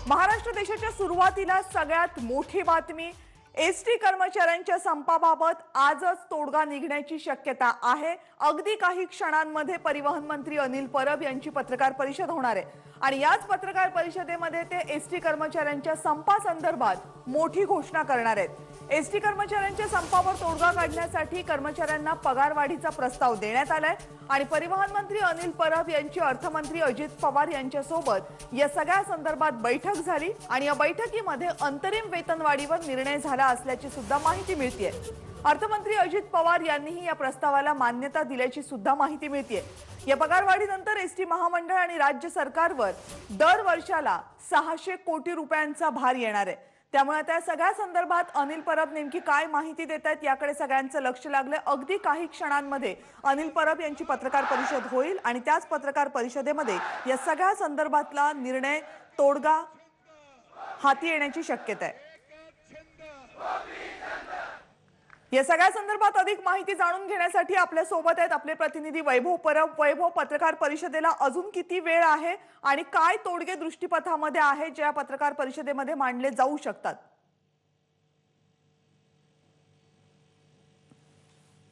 महाराष्ट्र देशाच्या सुरुवातीला सगळ्यात मोठी बातमी एसटी कर्मचाऱ्यांच्या संपाबाबत आजच तोडगा निघण्याची शक्यता आहे। अगदी काही क्षणांमध्ये परिवहन मंत्री अनिल परब यांची पत्रकार परिषद होणार आहे आणि याच पत्रकार परिषदेमध्ये ते एसटी कर्मचाऱ्यांच्या संपासंदर्भात मोठी घोषणा करणार आहेत। एसटी कर्मचाऱ्यांच्या संपावर तोडगा काढण्यासाठी कर्मचाऱ्यांना पगारवाढीचा प्रस्ताव देण्यात आलाय आणि परिवहन मंत्री अनिल परब यांची अर्थमंत्री अजित पवार यांच्यासोबत या सगळ्या संदर्भात बैठक झाली आणि या बैठकीमध्ये अंतरिम वेतनवाढीवर निर्णय झाला असल्याची सुद्धा माहिती मिळतेय। अर्थमंत्री अजित पवार यांनीही या प्रस्तावाला मान्यता दिल्याची सुद्धा माहिती मिळतेय। या पगारवाढीनंतर एसटी महामंडळ आणि राज्य सरकारवर दर वर्षाला 600 कोटी रुपयांचा भार येणार आहे। त्यामुळे त्या सगळ्या संदर्भात अनिल परब नेमकी काय माहिती देतात याकडे सगळ्यांचं लक्ष लागलं। अगदी काही क्षणांमध्ये अनिल परब यांची पत्रकार परिषद होईल आणि त्याच पत्रकार परिषदेमध्ये या सगळ्या संदर्भातला निर्णय तोडगा हाती येण्याची शक्यता आहे। या सगळ्या संदर्भात अधिक माहिती जाणून घेण्यासाठी आपल्या सोबत आहेत आपले प्रतिनिधी वैभव परब। वैभव, पत्रकार परिषदेला अजून किती वेळ आहे आणि काय तोडगे दृष्टीपथामध्ये आहे जे पत्रकार परिषदेमध्ये मांडले जाऊ शकतात?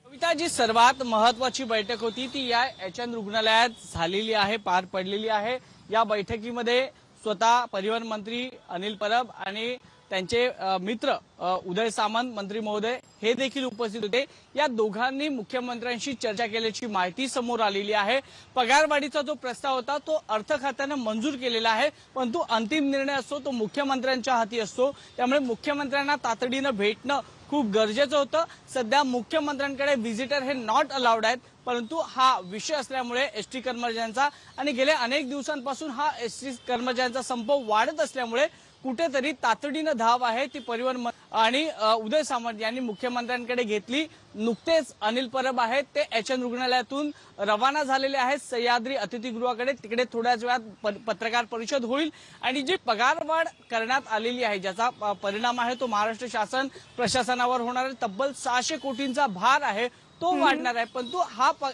कविता, जी सर्वात महत्वाची बैठक होती ती या एचएन रुग्णालयात झालेली आहे, पार पडलेली आहे। या बैठकीमध्ये स्वतः परिवहन मंत्री अनिल परब आणि त्यांचे मित्र उदय सामंत मंत्री महोदय हे देखील उपस्थित होते। या दोघांनी मुख्यमंत्र्यांशी चर्चा केल्याची माहिती समोर आलेली आहे। पगारवाढीचा जो प्रस्ताव होता तो अर्थ खात्याने मंजूर केलेला आहे, परंतु अंतिम निर्णय असतो तो मुख्यमंत्र्यांच्या हाती असतो। त्यामुळे मुख्यमंत्र्यांना तातडीने भेटणं खूप गरजेचं होतं। सध्या मुख्यमंत्र्यांकडे व्हिजिटर हे नॉट अलाउड आहेत, परंतु हा विषय असल्यामुळे एसटी कर्मचाऱ्यांचा आणि गेल्या अनेक दिवसांपासून हा एसटी कर्मचाऱ्यांचा संप वाढत असल्यामुळे कुठेतरी तातडीने धाव आहे ती परिवहन आणि उदय सामंत यांनी मुख्यमंत्र्यांकडे घेतली। नुकतेच अनिल परब आहेत ते एचएन रुग्णालयातून रवाना झालेले आहेत सह्याद्री अतिथीगृहाकडे। तिकडे थोड्याच वेळात पत्रकार परिषद होईल आणि जी पगारवाढ करण्यात आलेली आहे ज्याचा परिणाम आहे तो महाराष्ट्र शासन प्रशासनावर होणार आहे। तब्बल 600 कोटींचा भार आहे तो वाढणार आहे, परंतु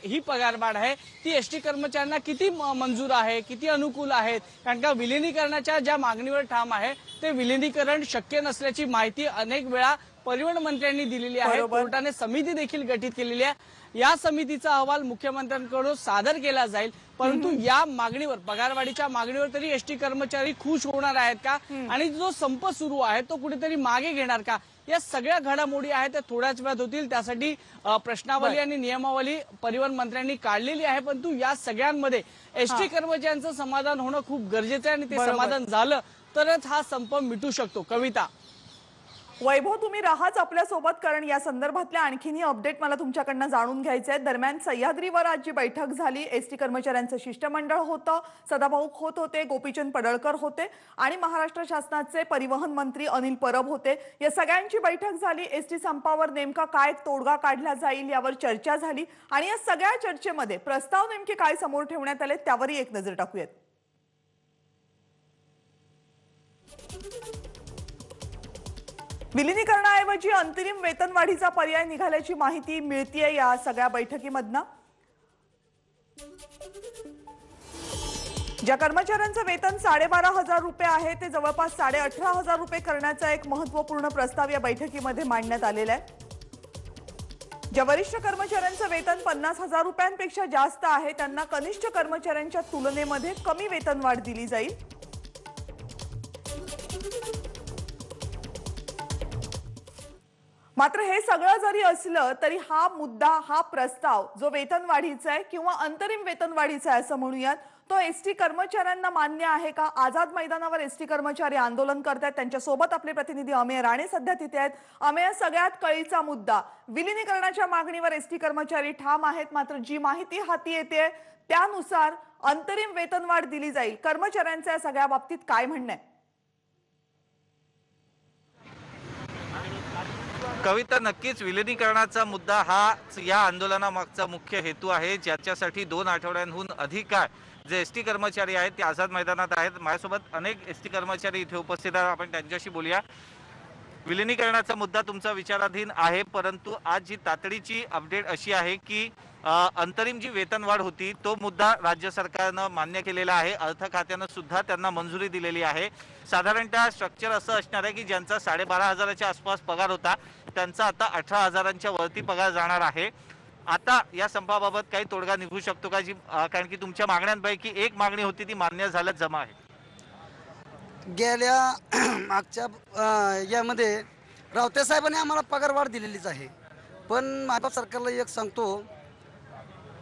ही पगारवाढ आहे ती एसटी कर्मचाऱ्यांना किती मंजूर आहे, किती अनुकूल आहेत? कारण का विलिनीकरणाच्या ज्या मागणीवर ठाम आहे ते विलिनीकरण शक्य नसल्याची माहिती अनेक वेळा परिवहन मंत्र्यांनी दिलेली आहे। कोर्टाने समिती देखील गठीत केलेली आहे। या समितीचा अहवाल मुख्यमंत्र्यांकडून सादर केला जाईल, परंतु या मागणीवर पगारवाढीच्या मागणीवर तरी एसटी कर्मचारी खुश होणार आहेत का आणि जो संप सुरू आहे तो कुठेतरी मागे घेणार का? या सगळ्या घडामोडी आहेत त्या थोड्याच वेळात होतील। त्यासाठी प्रश्नावली आणि नियमावली परिवहन मंत्र्यांनी काढलेली आहे, परंतु या सगळ्यांमध्ये एसटी कर्मचाऱ्यांचं समाधान होणं खूप गरजेचं आहे आणि ते समाधान झालं तरच हा संप मिटू शकतो। कविता, वैभव, तुम्ही राहाच आपल्या सोबत कारण या संदर्भातल्या आणखीनही अपडेट मला तुमच्याकडनं जाणून घ्यायचे आहेत। दरम्यान सह्याद्रीवर आज जी बैठक झाली एसटी कर्मचाऱ्यांचं शिष्टमंडळ होतं, सदाभाऊ खोत होते, गोपीचंद पडळकर होते आणि महाराष्ट्र शासनाचे परिवहन मंत्री अनिल परब होते। या सगळ्यांची बैठक झाली। एसटी संपावर नेमका काय तोडगा काढला जाईल यावर चर्चा झाली आणि या सगळ्या चर्चेमध्ये प्रस्ताव नेमके काय समोर ठेवण्यात आले त्यावरही एक नजर टाकूयात। विलिनीकरणाऐवजी अंतरिम वेतनवाढीचा पर्याय निघाल्याची माहिती मिळतेय या सगळ्या बैठकीमधनं। ज्या कर्मचाऱ्यांचं वेतन 12,500 रुपये आहे ते जवळपास 18,500 रुपये करण्याचा एक महत्त्वपूर्ण प्रस्ताव या बैठकीमध्ये मांडण्यात आलेला आहे। ज्या वरिष्ठ कर्मचाऱ्यांचं वेतन 50,000 रुपयांपेक्षा जास्त आहे त्यांना कनिष्ठ कर्मचाऱ्यांच्या तुलनेमध्ये कमी वेतनवाढ दिली जाईल। मात्र हे सगळं जरी असलं तरी हा मुद्दा, हा प्रस्ताव जो वेतनवाढीचा आहे किंवा अंतरिम वेतनवाढीचा आहे असं म्हणूयात, तो एसटी कर्मचाऱ्यांना मान्य आहे का? आझाद मैदानावर एसटी कर्मचारी आंदोलन करतात, त्यांच्या सोबत आपले प्रतिनिधी अमेय राणे सध्या तिथे आहेत। अमेय, सगळ्यात कळीचा मुद्दा विलिनीकरणाच्या मागणीवर एसटी कर्मचारी ठाम आहेत, मात्र जी माहिती हाती येते त्यानुसार अंतरिम वेतनवाढ दिली जाईल। कर्मचाऱ्यांचं या सगळ्या बाबतीत काय म्हणणं आहे? कविता, नक्कीच विलिनीकरणाचा मुद्दा हा या आंदोलनामागचा मुख्य हेतू आहे, ज्याच्यासाठी 2 आठवड्यांहून अधिक काळ जे एसटी कर्मचारी आहेत ते आझाद मैदानात आहेत। माझ्यासोबत अनेक एसटी कर्मचारी इथे उपस्थित आहेत, आपण त्यांच्याशी बोलूया। विलिनीकरणाचा मुद्दा तुमचा विचाराधीन आहे, परंतु आज जी तातडीची अपडेट अशी आहे की अंतरिम जी वेतनवाढ होती तो मुद्दा राज्य सरकारनं मान्य केलेला आहे. अर्थ खात्यानं सुद्धा त्यांना मंजुरी दिलेली आहे. साधारणतः स्ट्रक्चर असं असणार आहे की ज्यांचा 12,500च्या आसपास पगार होता त्यांचा आता 18,000च्या वरती पगार जाणार आहे. आता या संपाबाबत काही तोडगा निघू शकतो का? कारण की तुमच्या मागण्यांपैकी एक मागणी होती ती मान्य झाल्यात जमा आहे. गेल्या मागच्या यामध्ये रावते साहेबांनी आम्हाला पगारवाढ दिलेलीच आहे. पण माझ्या सरकारला एक सांगतो,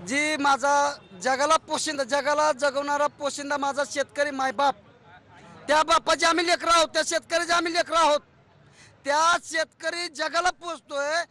जी माझा जगाला पोशिंदा, जगाला जगवणारा पोशिंदा माझा शेतकरी मायबाप, त्या बापाचे आम्ही लेकरं आहोत, त्या शेतकऱ्याचे आम्ही लेकरं आहोत. त्या शेतकरी जगाला पोसतोय,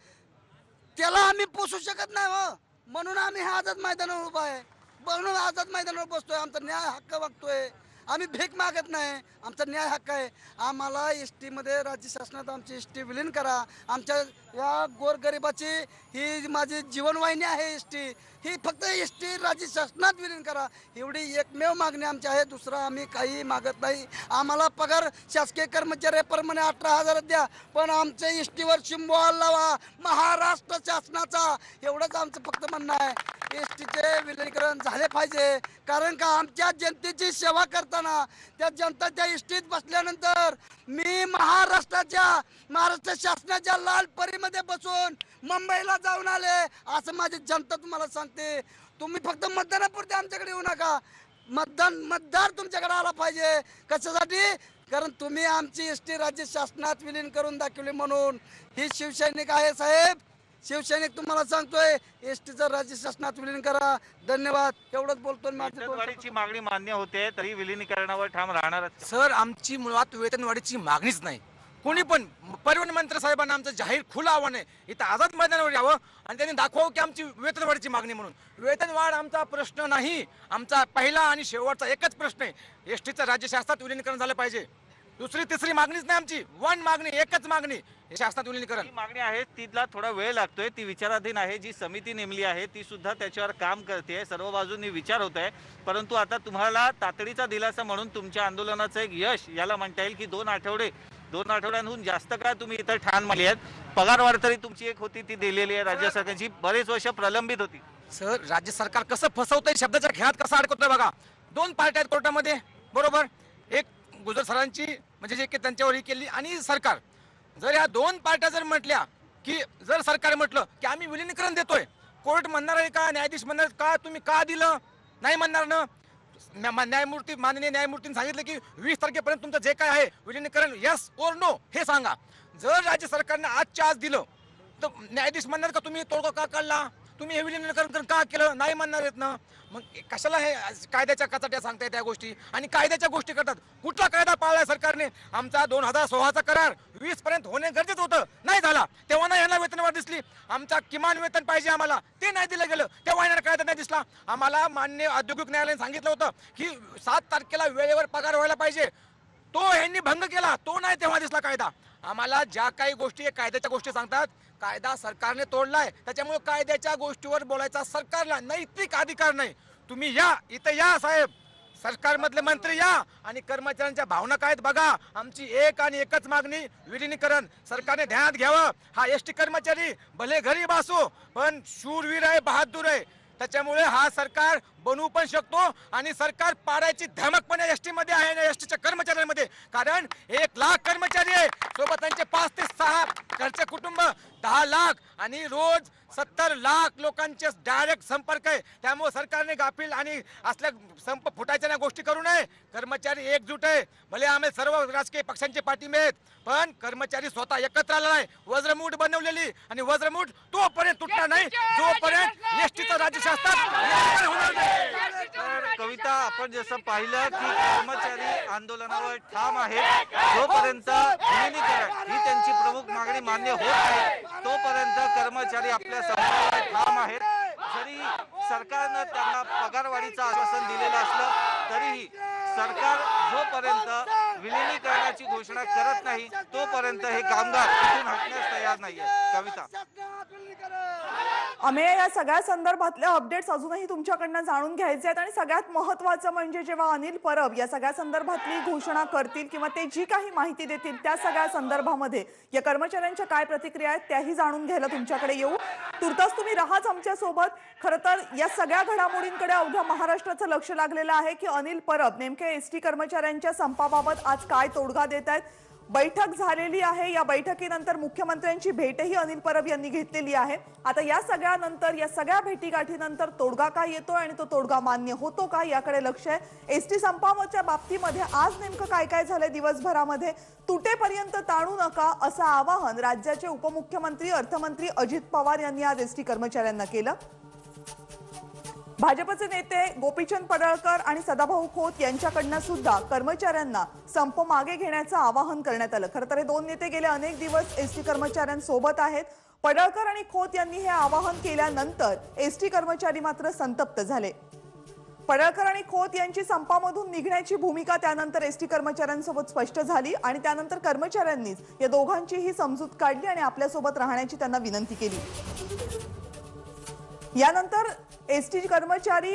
त्याला आम्ही पोसू शकत नाही हो. म्हणून आम्ही हे आझाद मैदानावर उभा आहे, म्हणून आझाद मैदानावर बसतोय. आमचा न्याय हक्क मागतोय, आम्ही भीक मागत नाही, आमचा न्याय हक्क आहे. आम्हाला एस टीमध्ये राज्य शासनात आमची एस टी विलीन करा. आमच्या या गोरगरिबाची ही माझी जीवनवाहिनी आहे एस टी, ही फक्त एस टी राज्य शासनात विलीन करा, एवढी एकमेव मागणी आमची आहे. दुसरा आम्ही काही मागत नाही. आम्हाला पगार शासकीय कर्मचाऱ्याप्रमाणे 18,000 द्या, पण आमच्या एस टीवर शिंबॉल लावा महाराष्ट्र शासनाचा, एवढंच आमचं फक्त म्हणणं आहे. एस टीचे विलीनीकरण झाले पाहिजे, कारण का आमच्या जनतेची सेवा करताना त्या जनता त्या एस टीत बसल्यानंतर मी महाराष्ट्र शासनाच्या लाल परीमध्ये बसून मुंबईला जाऊन आले असं माझी जनता तुम्हाला सांगते. तुम्ही फक्त मतदानापुरते आमच्याकडे येऊ नका. मतदार तुमच्याकडे आला पाहिजे. कशासाठी? कारण तुम्ही आमची एस टी राज्य शासनात विलीन करून दाखवली म्हणून. ही शिवसैनिक आहे साहेब, शिवसैनिक तुम्हाला सांगतोय, एस टीचं राज्य शासनात विलीन करा. धन्यवाद, एवढंच बोलतो. वेतनवाढीची मागणी मान्य होते तरी विलिनीकरणावर ठाम राहणार. सर, आमची मुळात वेतनवाढीची मागणीच नाही. कोणी पण परिवहन मंत्री साहेबांना आमचं जाहीर खुलं आव्हान आहे, इथं आझाद मैदानावर यावं आणि त्यांनी दाखवावं की आमची वेतनवाढीची मागणी म्हणून. वेतनवाढ आमचा प्रश्न नाही, आमचा पहिला आणि शेवटचा एकच प्रश्न आहे, एस टीचं राज्य शासनात विलीनीकरण झालं पाहिजे. दुसरी तिसरी मागणीच नाही आमची, वन मागणी, एकच मागणी, शासनात विलीनीकरण. मागणी आहे तिला थोडा वेळ लागतोय, ती विचाराधीन आहे. जी समिती नेमली आहे ती सुद्धा त्याच्यावर काम करते, सर्व बाजूंनी विचार होत आहे. परंतु आता तुम्हाला तातडीचा दिलासा म्हणून तुमच्या आंदोलनाचं एक यश याला म्हणता येईल की 2 आठवड्यांहून जास्त काळ तुम्ही इथं ठाण मारली आहेत. पगारवाढ तरी तुमची एक होती ती दिलेली आहे राज्य सरकारची, बरेच वर्ष प्रलंबित होती. सर, राज्य सरकार कसं फसवतंय, शब्दाच्या खेळात कसं अडकवतोय बघा. 2 पार्ट्या आहेत कोर्टामध्ये, बरोबर. एक गुजर सरांची म्हणजे जे की त्यांच्यावर ही केली आणि सरकार. जर या 2 पार्ट्या जर म्हटल्या की जर सरकार म्हटलं की आम्ही विलीनीकरण देतोय, कोर्ट म्हणणार आहे का, न्यायाधीश म्हणणार का तुम्ही का दिलं, नाही म्हणणार ना. माननीय न्यायमूर्तींनी सांगितलं की 20 तारखेपर्यंत तुमचं जे काय आहे विलीनीकरण यस ओर नो हे सांगा. जर राज्य सरकारनं आजच्या आज दिलं तर न्यायाधीश म्हणणार का तुम्ही तोडगा का काढला, तुम्ही हे विलीनीकरण का केलं, नाही म्हणणार आहेत ना. मग कशाला हे कायद्याच्या कचाट्या सांगताय त्या गोष्टी आणि कायद्याच्या गोष्टी करतात. कुठला कायदा पाळलाय सरकारने? आमचा 2016चा करार 20 पर्यंत होणे गरजेचं होतं, नाही झाला. तेव्हा नाही यांना वेतनवाढ दिसली. आमचा किमान वेतन पाहिजे आम्हाला, ते नाही दिलं गेलं. तेव्हा येणारा कायदा नाही दिसला आम्हाला. मान्य औद्योगिक न्यायालयाने सांगितलं होतं की 7 तारखेला वेळेवर पगार व्हायला पाहिजे, तो यांनी भंग केला, तो नाही तेव्हा दिसला कायदा. आम्हाला ज्या काही गोष्टी कायद्याच्या गोष्टी सांगतात, कायदा सरकारने तोडलाय, त्याच्यामुळे कायद्याच्या गोष्टीवर बोलायचा सरकारला नैतिक अधिकार नाही. तुम्ही या, इथं या साहेब, सरकारमधले मंत्री या आणि कर्मचाऱ्यांच्या भावना काय बघा. आमची एक आणि एकच मागणी विलीनीकरण सरकारने ध्यानात घ्यावं. हा एस टी कर्मचारी भले गरीब असो पण शूरवीर आहे, बहादूर आहे. त्याच्यामुळे हा सरकार बनवू पण शकतो आणि सरकार पाडायची धमक पण एस टी मध्ये आहे, एस टीच्या कर्मचाऱ्यांमध्ये. कारण 1 लाख कर्मचारी आहे, सोबत त्यांचे 5 ते 6 घरचे कुटुंब 10 लाख आणि रोज 70 लाख लोकांचे डायरेक्ट संपर्क आहे. त्यामुळे सरकारने गाफील आणि असल्या संप फुटायच्या ना गोष्टी करू नये. कर्मचारी एकजूट आहे, भले आम्ही सर्व राजकीय पक्षांचे पाठिंबे आहेत, पण कर्मचारी स्वतः एकत्र आला नाही. वज्रमूठ बनवलेली आणि वज्रमूठ तोपर्यंत तुटणार नाही जोपर्यंत एसटीचं राज्य शासनात होणार नाही. तर कविता, आपण जसं पाहिलं की कर्मचारी आंदोलनावर ठाम आहेत. जोपर्यंत विलीनीकरण ही त्यांची प्रमुख मागणी मान्य होत नाही तोपर्यंत कर्मचारी आपल्या संपावर ठाम आहेत. जरी सरकारनं त्यांना पगारवाढीचं आश्वासन दिलेलं असलं तरीही सरकार जोपर्यंत विलीनीकरणाची घोषणा करत नाही तोपर्यंत हे कामगार इथून हटण्यास तयार नाहीये. कविता. अमेय, या सगळ्या संदर्भातल्या अपडेट्स अजूनही तुमच्याकडनं जाणून घ्यायचे आहेत आणि सगळ्यात महत्त्वाचं म्हणजे जेव्हा अनिल परब या सगळ्या संदर्भातली घोषणा करतील किंवा ते जी काही माहिती देतील त्या सगळ्या संदर्भामध्ये या कर्मचाऱ्यांच्या काय प्रतिक्रिया आहेत त्याही जाणून घ्यायला तुमच्याकडे येऊ. तुर्तास तुम्ही राहाच आमच्या सोबत. खरं तर या सगळ्या घडामोडींकडे अवघ्या महाराष्ट्राचं लक्ष लागलेलं आहे की अनिल परब नेमके एसटी कर्मचाऱ्यांच्या संपाबाबत आज काय तोडगा देत आहेत. बैठक झालेली आहे. या बैठकीनंतर मुख्यमंत्र्यांची भेटही अनिल परब यांनी घेतलेली आहे. आता या सगळ्यानंतर या सगळ्या भेटीगाठीनंतर तोडगा काय येतो आणि तो तोडगा मान्य होतो का याकडे लक्ष आहे. एसटी संपाच्या बाबतीमध्ये आज नेमकं काय काय झालंय दिवसभरामध्ये तुटेपर्यंत ताणू नका असं आवाहन राज्याचे उपमुख्यमंत्री अर्थमंत्री अजित पवार यांनी आज एसटी कर्मचाऱ्यांना केलं. भाजपचे नेते गोपीचंद पडळकर आणि सदाभाऊ खोत यांच्याकडनं सुद्धा कर्मचाऱ्यांना संप मागे घेण्याचं आवाहन करण्यात आलं. खरं तर हे दोन नेते गेले अनेक दिवस एसटी कर्मचाऱ्यांसोबत आहेत. पडळकर आणि खोत यांनी हे आवाहन केल्यानंतर एसटी कर्मचारी मात्र संतप्त झाले. पडळकर आणि खोत यांची संपामधून निघण्याची भूमिका त्यानंतर एसटी कर्मचाऱ्यांसोबत स्पष्ट झाली आणि त्यानंतर कर्मचाऱ्यांनीच या दोघांचीही समजूत काढली आणि आपल्यासोबत राहण्याची त्यांना विनंती केली. यानंतर एसटी कर्मचारी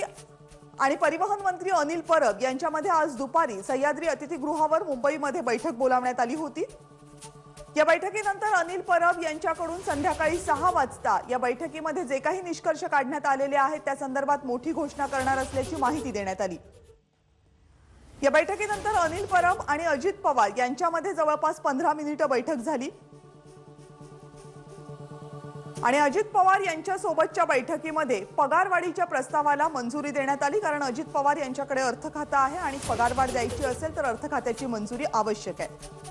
आणि परिवहन मंत्री अनिल परब यांच्यामध्ये आज दुपारी सह्याद्री अतिथीगृहावर मुंबईमध्ये बैठक बोलावण्यात आली होती. या बैठकीनंतर अनिल परब यांच्याकडून संध्याकाळी 6 वाजता या बैठकीमध्ये जे काही निष्कर्ष काढण्यात आलेले आहेत त्या संदर्भात मोठी घोषणा करणार असल्याची माहिती देण्यात आली. या बैठकीनंतर अनिल परब आणि अजित पवार यांच्यामध्ये जवळपास 15 मिनिटं बैठक झाली आणि अजित पवार यांच्या सोबतच्या बैठकीमध्ये पगारवाढीच्या प्रस्तावाला मंजुरी देण्यात आली. कारण अजित पवार यांच्याकडे अर्थ खातं आहे आणि पगारवाढ द्यायची असेल तर अर्थ खात्याची मंजुरी आवश्यक आहे.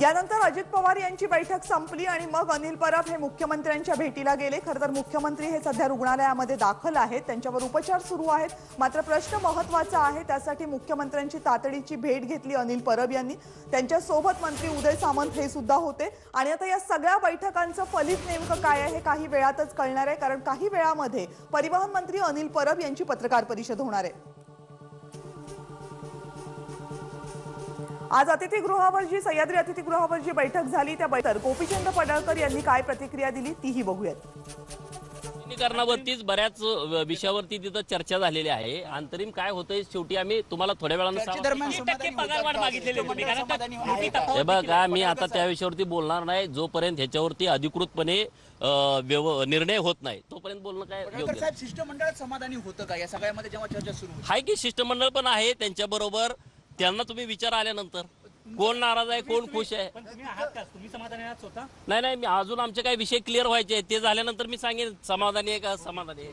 यानंतर अजित पवार यांची बैठक संपली आणि मग अनिल परब हे मुख्यमंत्र्यांच्या भेटीला गेले. खरं तर मुख्यमंत्री हे सध्या रुग्णालयामध्ये दाखल आहेत. त्यांच्यावर उपचार सुरू आहेत. मात्र प्रश्न महत्त्वाचा आहे त्यासाठी मुख्यमंत्र्यांची तातडीची भेट घेतली अनिल परब यांनी. त्यांच्या सोबत मंत्री उदय सामंत हे सुद्धा होते आणि आता या सगळ्या बैठकांचं फलित नेमकं काय आहे हे काही वेळातच कळणार आहे. कारण काही वेळामध्ये परिवहन मंत्री अनिल परब यांची पत्रकार परिषद होणार आहे. आज अतिथीगृहावर जी सह्याद्री अतिथीगृहावर जी बैठक झाली त्या बैठकीत गोपीचंद पडळकर यांनी काय प्रतिक्रिया दिली तीही बघूयात. कारणावरतीच बऱ्याच विषयावरती तिथं चर्चा झालेली आहे. अंतरिम काय होतंय शेवटी आम्ही तुम्हाला थोड्या वेळानं हे बघा, मी आता त्या विषयावरती बोलणार नाही जोपर्यंत ह्याच्यावरती अधिकृतपणे निर्णय होत नाही तोपर्यंत बोलणं काय योग्य नाही. शिष्टमंडळात समाधानी होतं का या सगळ्यामध्ये जेव्हा चर्चा सुरू आहे की शिष्टमंडळ पण आहे त्यांच्या बरोबर. त्यांना तुम्ही विचार आल्यानंतर कोण नाराज आहे कोण खुश आहे. नाही मी अजून आमचे काही विषय क्लिअर व्हायचे ते झाल्यानंतर मी सांगेन समाधानी आहे का समाधानी आहे.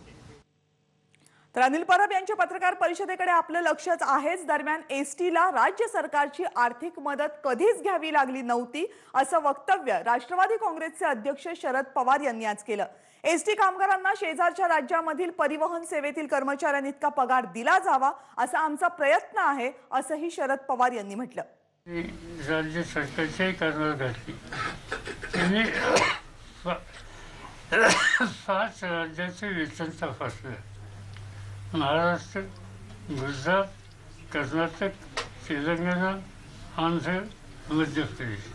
तर अनिल परब यांच्या पत्रकार परिषदेकडे आपलं लक्षच आहेच. दरम्यान एसटीला राज्य सरकारची आर्थिक मदत कधीच घ्यावी लागली नव्हती असं वक्तव्य राष्ट्रवादी काँग्रेसचे अध्यक्ष शरद पवार यांनी आज केलं. एसटी कामगारांना शेजारच्या राज्यामधील परिवहन सेवेतील कर्मचाऱ्यांइतका पगार दिला जावा असा आमचा प्रयत्न आहे असंही शरद पवार यांनी म्हटलं. राज्य सरकारच्याही कानावर घातली. त्यांनी 5 राज्याचे वेतन तपासलं. महाराष्ट्र, गुजरात, कर्नाटक, तेलंगणा, आंध्र, मध्य प्रदेश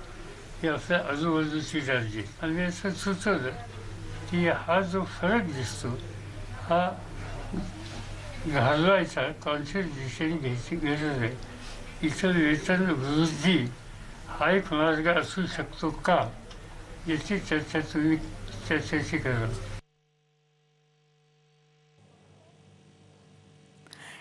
ही आपल्या आजूबाजूची राज्ये. आणि असं सुचवलं की हा जो फरक दिसतो हा घालवायचा कॉन्शियस डिसिजन घ्यायची गरज आहे. इथं वेतन वृद्धी हा एक मार्ग असू शकतो का याची चर्चा तुम्ही चर्चेची करा.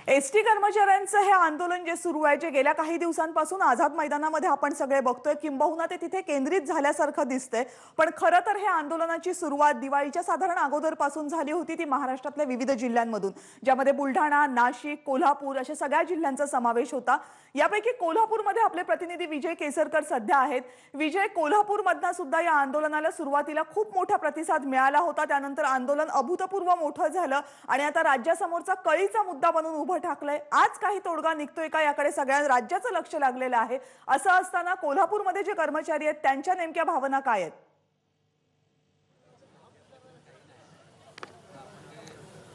एसटी कर्मचाऱ्यांचं हे आंदोलन जे सुरू आहे जे गेल्या काही दिवसांपासून आझाद मैदानामध्ये आपण सगळे बघतोय किंबहुना ते तिथे केंद्रित झाल्यासारखं दिसतंय. पण खरं तर हे आंदोलनाची सुरुवात दिवाळीच्या साधारण अगोदरपासून झाली होती. ती महाराष्ट्रातल्या विविध जिल्ह्यांमधून ज्यामध्ये बुलढाणा, नाशिक, कोल्हापूर अशा सगळ्या जिल्ह्यांचा समावेश होता. यापैकी कोल्हापूरमध्ये आपले प्रतिनिधी विजय केसरकर सध्या आहेत. विजय, कोल्हापूरमधनं सुद्धा या आंदोलनाला सुरुवातीला खूप मोठा प्रतिसाद मिळाला होता. त्यानंतर आंदोलन अभूतपूर्व मोठं झालं आणि आता राज्यासमोरचा कळीचा मुद्दा बनून उभं ठाकलंय. आज काही तोडगा निघतोय का याकडे सगळ्या राज्याचं लक्ष लागलेलं आहे. असं असताना कोल्हापूरमध्ये जे कर्मचारी आहेत त्यांच्या नेमक्या भावना काय आहेत?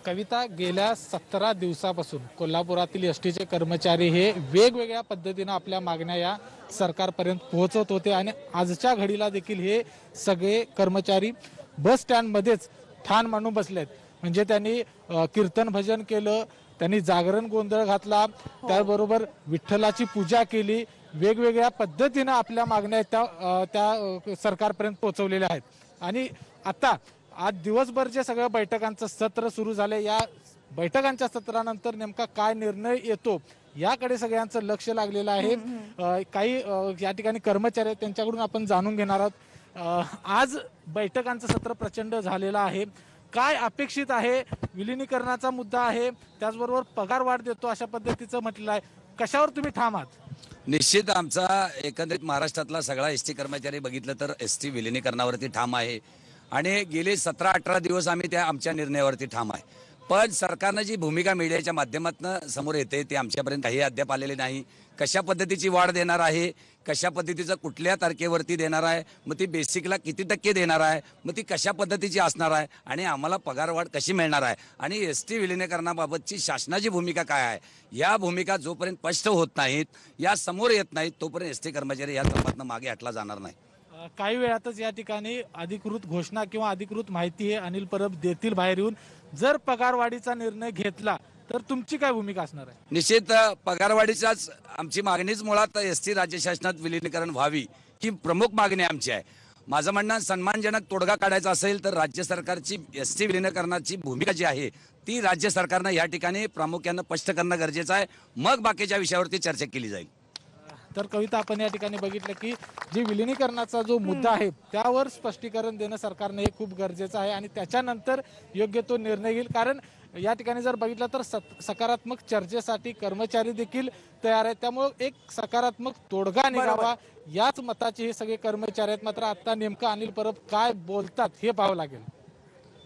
कविता, गेल्या 17 दिवसापासून कोल्हापुरातील एसटीचे कर्मचारी हे वेगवेगळ्या पद्धतीने आपल्या मागण्या या सरकारपर्यंत पोहोचवत होते आणि आजच्या घडीला देखील हे सगळे कर्मचारी बस स्टँडमध्येच ठाण मांडून बसलेत. म्हणजे त्यांनी कीर्तन भजन केलं, त्यांनी जागरण गोंधळ घातला, त्याचबरोबर विठ्ठलाची पूजा केली, वेगवेगळ्या पद्धतीनं आपल्या मागण्या त्या सरकारपर्यंत पोहोचवलेल्या आहेत. आणि आता आज दिवसभर जे सगळं बैठकांचं सत्र सुरू झाले, या बैठकांच्या सत्रानंतर नेमका काय निर्णय येतो याकडे सगळ्यांचं लक्ष लागलेलं आहे. काही या ठिकाणी कर्मचारी आहेत, त्यांच्याकडून आपण जाणून घेणार आहोत. आज बैठकांचं सत्र प्रचंड झालेलं आहे. काय अपेक्षित आहे? विलिनीकरणाचा मुद्दा आहे, त्याचबरोबर पगार वाढ देतो अशा पद्धतीचं म्हटलं आहे. कशावर तुम्ही ठाम आहात? निश्चित आमचा एकंदरीत महाराष्ट्रातला सगळा एसटी कर्मचारी बघितलं तर एसटी विलिनीकरणावरती ठाम आहे आणि गेले 17-18 दिवस आम्ही त्या आमच्या निर्णयावरती ठाम आहे. पण सरकारनं जी भूमिका मीडियाच्या माध्यमातून समोर येते ते आमच्यापर्यंत काही अद्याप आलेले नाही. कशा पद्धतीची वाढ देणार आहे, कशा पद्धतीचं कुठल्या तारखेवरती देणार आहे, मग ती बेसिकला किती टक्के देणार आहे, मग ती कशा पद्धतीची असणार आहे आणि आम्हाला पगारवाढ कशी मिळणार आहे आणि एस टी विलिनीकरणाबाबतची शासनाची भूमिका काय आहे, या भूमिका जोपर्यंत स्पष्ट होत नाहीत, या समोर येत नाहीत, तोपर्यंत एस टी कर्मचारी या संपातनं मागे हटला जाणार नाही. काही वेळातच या ठिकाणी अधिकृत घोषणा किंवा अधिकृत माहिती हे अनिल परब देतील बाहेर येऊन. जर पगारवाढीचा निर्णय घेतला तर तुमची काय भूमिका असणार आहे? निश्चित पगारवाढीचाच आमची मागणीच मुळात एस टी राज्य शासनात विलिनीकरण व्हावी ही प्रमुख मागणी आमची आहे. माझं म्हणणं सन्मानजनक तोडगा काढायचा असेल तर राज्य सरकारची एस टी विलिनीकरणाची भूमिका जी आहे ती राज्य सरकारनं या ठिकाणी प्रामुख्यानं स्पष्ट करणं गरजेचं आहे. मग बाकीच्या विषयावरती चर्चा केली जाईल. तर कविता, आपण या ठिकाणी बघितलं की जी विलिनीकरणाचा जो मुद्दा आहे त्यावर स्पष्टीकरण देणं सरकारने हे खूप गरजेचं आहे आणि त्याच्यानंतर योग्य तो निर्णय घेईल. कारण या ठिकाणी जर बघितलं तर सकारात्मक चर्चेसाठी कर्मचारी देखील तयार आहेत. त्यामुळे एक सकारात्मक तोडगा निघावा याच मताचे हे सगळे कर्मचारी आहेत. मात्र आता नेमकं अनिल परब काय बोलतात हे पाहावं लागेल.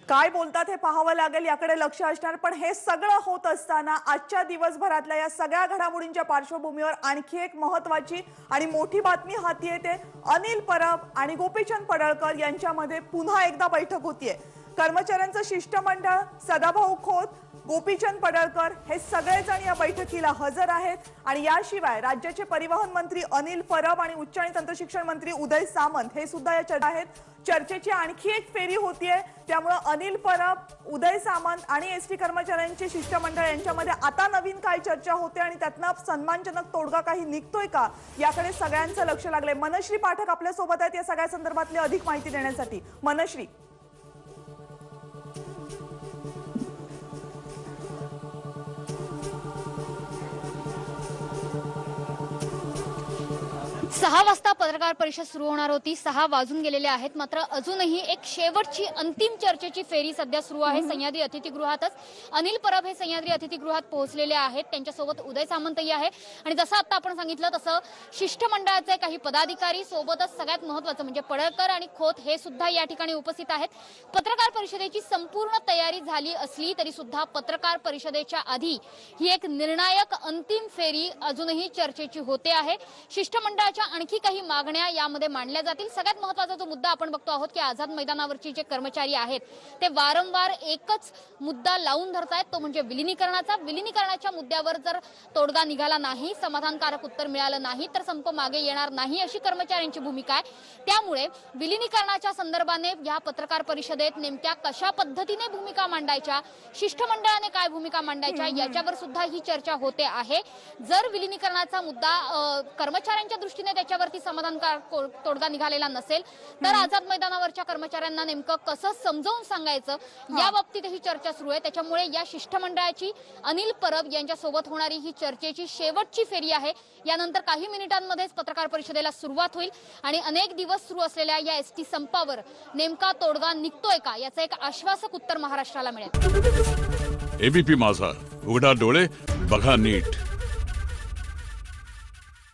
काय बोलतात हे पाहावं लागेल, याकडे लक्ष असणार. पण हे सगळं होत असताना आजच्या दिवसभरातल्या या सगळ्या घडामोडींच्या पार्श्वभूमीवर आणखी एक महत्वाची आणि मोठी बातमी हाती येते. अनिल परब आणि गोपीचंद पडळकर यांच्यामध्ये पुन्हा एकदा बैठक होतीये. कर्मचाऱ्यांचं शिष्टमंडळ, सदाभाऊ खोत, गोपीचंद पडळकर हे सगळेजण या बैठकीला हजर आहेत. आणि याशिवाय राज्याचे परिवहन मंत्री अनिल परब आणि उच्च आणि तंत्रशिक्षण मंत्री उदय सामंत हे सुद्धा या चर्चेत आहेत. चर्चेची आणखी एक फेरी होतीये. त्यामुळे अनिल परब, उदय सामंत आणि एसटी कर्मचाऱ्यांचे शिष्टमंडळ यांच्यामध्ये आता नवीन काय चर्चा होते आणि त्यातनं सन्मानजनक तोडगा काही निघतोय का याकडे सगळ्यांचं लक्ष लागलंय. मनश्री पाठक आपल्या सोबत आहेत या सगळ्या संदर्भातली अधिक माहिती देण्यासाठी. मनश्री, सहा वाजता पत्रकार परिषद सुरू होणार होती. 6 वाजून गेलेले आहेत. मात्र अजूनही एक शेवटची अंतिम चर्चेची फेरी सध्या सुरू आहे सह्याद्री अतिथीगृहातच. अनिल परब हे सह्याद्री अतिथीगृहात पोहोचलेले आहेत. त्यांच्यासोबत उदय सामंतही आहे आणि जसं आता आपण सांगितलं तसं शिष्टमंडळाचे काही पदाधिकारी, सोबतच सगळ्यात महत्त्वाचं म्हणजे पडळकर आणि खोत हे सुद्धा या ठिकाणी उपस्थित आहेत. पत्रकार परिषदेची संपूर्ण तयारी झाली असली तरी सुद्धा पत्रकार परिषदेच्या आधी ही एक निर्णायक अंतिम फेरी अजूनही चर्चेची होते आहे. शिष्टमंडळाच्या आणखी काही मागण्या यामध्ये मांडल्या जातील. सगळ्यात महत्त्वाचा जो मुद्दा आपण बघतो आहोत की आझाद मैदानावरची जे कर्मचारी आहेत ते वारंवार एकच मुद्दा लावून धरतायत, तो म्हणजे विलिनीकरणाचा. विलिनीकरणाच्या मुद्द्यावर जर तोडगा निघाला नाही, समाधानकारक उत्तर मिळालं नाही तर संप मागे येणार नाही अशी कर्मचाऱ्यांची भूमिका आहे. त्यामुळे विलिनीकरणाच्या संदर्भाने या पत्रकार परिषदेत नेमक्या कशा पद्धतीने भूमिका मांडायच्या, शिष्टमंडळाने काय भूमिका मांडायच्या याच्यावर सुद्धा ही चर्चा होते आहे. जर विलिनीकरणाचा मुद्दा कर्मचाऱ्यांच्या दृष्टीने त्याच्यावरती समाधानकारक तोडगा निघालेला नसेल तर आझाद मैदानावरच्या कर्मचाऱ्यांना नेमकं कसं समजावून सांगायचं या बाबतीत ही चर्चा सुरू आहे. त्याच्यामुळे या शिष्टमंडळाची अनिल परब यांच्या सोबत होणारी ही चर्चेची शेवटची फेरी आहे. यानंतर काही मिनिटांमध्येच पत्रकार परिषदेला सुरुवात होईल आणि अनेक दिवस सुरू असलेल्या या एसटी संपावर नेमका तोडगा निघतोय का याचं एक आश्वासक उत्तर महाराष्ट्राला मिळेल. एबीपी माझा, उघडा डोळे बघा नीट.